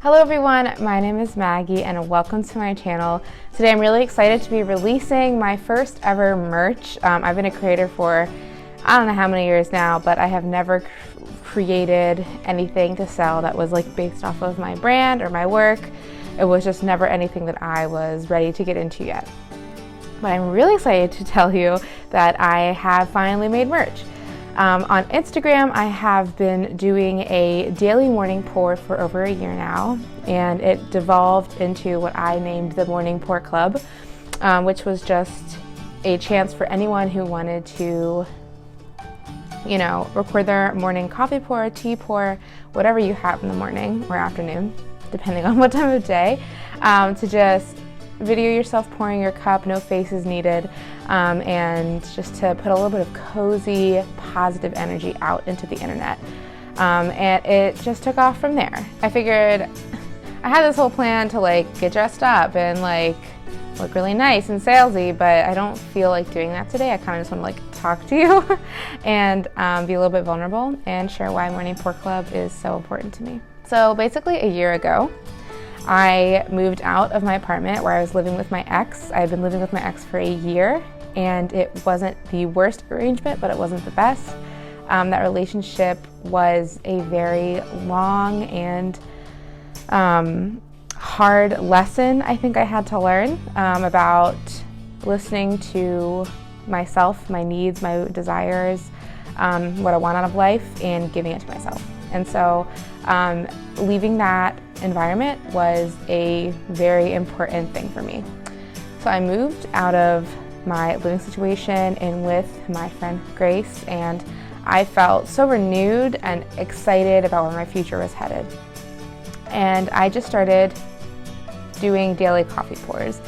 Hello everyone, my name is Maggie and welcome to my channel. Today I'm really excited to be releasing my first ever merch. I've been a creator for I don't know how many years now, but I have never created anything to sell that was like based off of my brand or my work. It was just never anything that I was ready to get into yet. But I'm really excited to tell you that I have finally made merch. On Instagram, I have been doing a daily morning pour for over a year now, and it devolved into what I named the Morning Pour Club, which was just a chance for anyone who wanted to, record their morning coffee pour, tea pour, whatever you have in the morning or afternoon, depending on what time of day, to just video yourself pouring your cup, no faces needed, and just to put a little bit of cozy, positive energy out into the internet. And it just took off from there. I figured I had this whole plan to get dressed up and look really nice and salesy, but I don't feel like doing that today. I kind of just want to talk to you and be a little bit vulnerable and share why Morning Pour Club is so important to me. So basically a year ago, I moved out of my apartment where I was living with my ex. I've been living with my ex for a year, and it wasn't the worst arrangement, but it wasn't the best. That relationship was a very long and hard lesson I think I had to learn about listening to myself, my needs, my desires, what I want out of life, and giving it to myself. And so leaving that environment was a very important thing for me. So I moved out of my living situation in with my friend Grace, and I felt so renewed and excited about where my future was headed. And I just started doing daily coffee pours.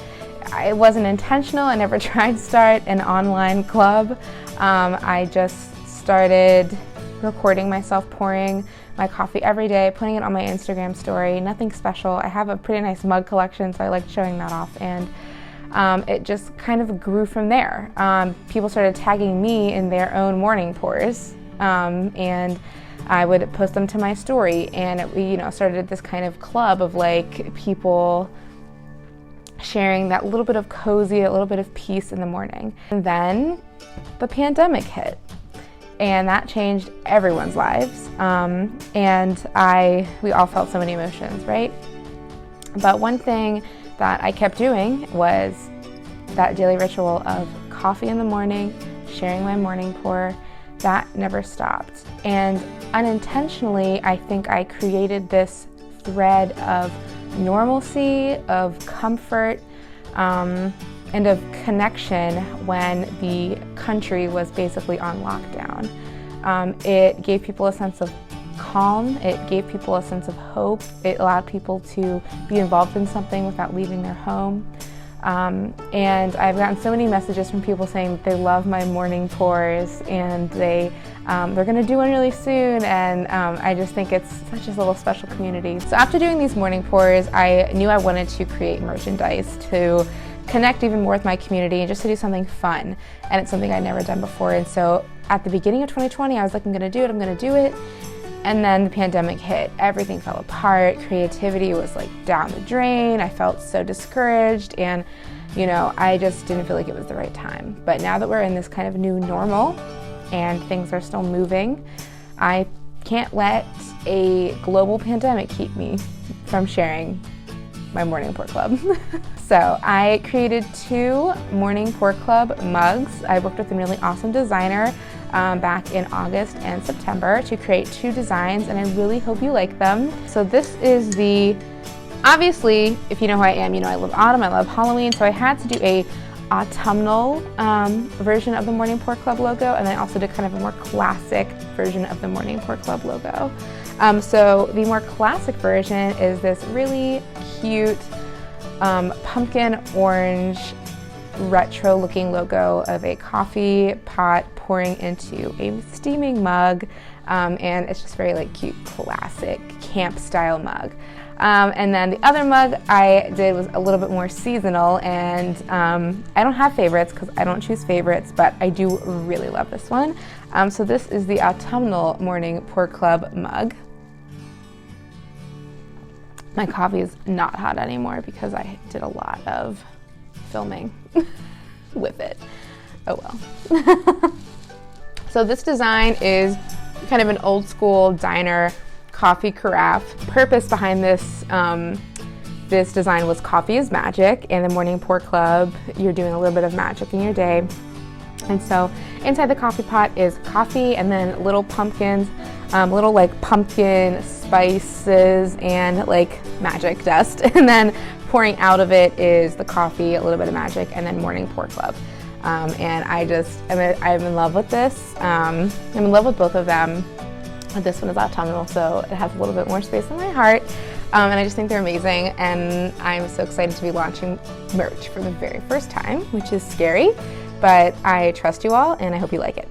It wasn't intentional. I never tried to start an online club. I just started recording myself pouring my coffee every day, putting it on my Instagram story, nothing special. I have a pretty nice mug collection, so I like showing that off, and it just kind of grew from there. People started tagging me in their own morning pours, and I would post them to my story, and it, started this kind of club of people sharing that little bit of cozy, a little bit of peace in the morning. And then the pandemic hit. And that changed everyone's lives, and we all felt so many emotions, right? But one thing that I kept doing was that daily ritual of coffee in the morning, sharing my morning pour. That never stopped. And unintentionally, I think I created this thread of normalcy, of comfort, and of connection when the country was basically on lockdown. It gave people a sense of calm, it gave people a sense of hope, it allowed people to be involved in something without leaving their home. And I've gotten so many messages from people saying that they love my morning pours, and they're gonna do one really soon, and I just think it's such a little special community. So after doing these morning pours, I knew I wanted to create merchandise to connect even more with my community and just to do something fun, and it's something I'd never done before. And so at the beginning of 2020, I was like, I'm gonna do it, and then the pandemic hit. Everything fell apart, creativity was down the drain, I felt so discouraged, and I just didn't feel like it was the right time. But now that we're in this kind of new normal and things are still moving, I can't let a global pandemic keep me from sharing my Morning Pour Club. So I created 2 Morning Pour Club mugs. I worked with a really awesome designer back in August and September to create 2 designs, and I really hope you like them. So this is obviously, if you know who I am, I love autumn, I love Halloween, so I had to do a autumnal version of the Morning Pour Club logo, and I also did kind of a more classic version of the Morning Pour Club logo. So the more classic version is this really cute pumpkin orange retro looking logo of a coffee pot pouring into a steaming mug, and it's just very cute classic camp style mug. And then the other mug I did was a little bit more seasonal, and I don't have favorites because I don't choose favorites, but I do really love this one. So this is the autumnal Morning Pour Club mug. My coffee is not hot anymore because I did a lot of filming with it. Oh well. So this design is kind of an old school diner coffee carafe. Purpose behind this this design was coffee is magic. In the Morning Pour Club, you're doing a little bit of magic in your day. And so inside the coffee pot is coffee and then little pumpkins, little like pumpkin spices and like magic dust. And then pouring out of it is the coffee, a little bit of magic, and then Morning Pour Club. And I'm in love with this. I'm in love with both of them. This one is autumnal, so it has a little bit more space in my heart. And I just think they're amazing. And I'm so excited to be launching merch for the very first time, which is scary, but I trust you all and I hope you like it.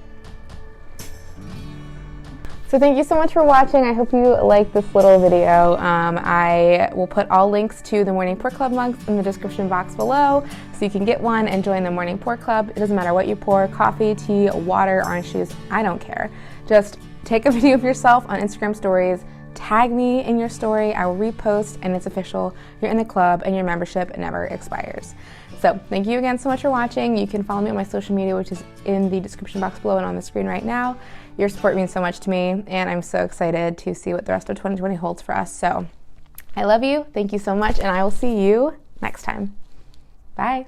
So thank you so much for watching. I hope you liked this little video. I will put all links to the Morning Pour Club mugs in the description box below so you can get one and join the Morning Pour Club. It doesn't matter what you pour, coffee, tea, water, orange juice, I don't care. Just take a video of yourself on Instagram stories, tag me in your story, I will repost, and it's official. You're in the club and your membership never expires. So thank you again so much for watching. You can follow me on my social media, which is in the description box below and on the screen right now. Your support means so much to me, and I'm so excited to see what the rest of 2020 holds for us. So I love you, thank you so much, and I will see you next time. Bye.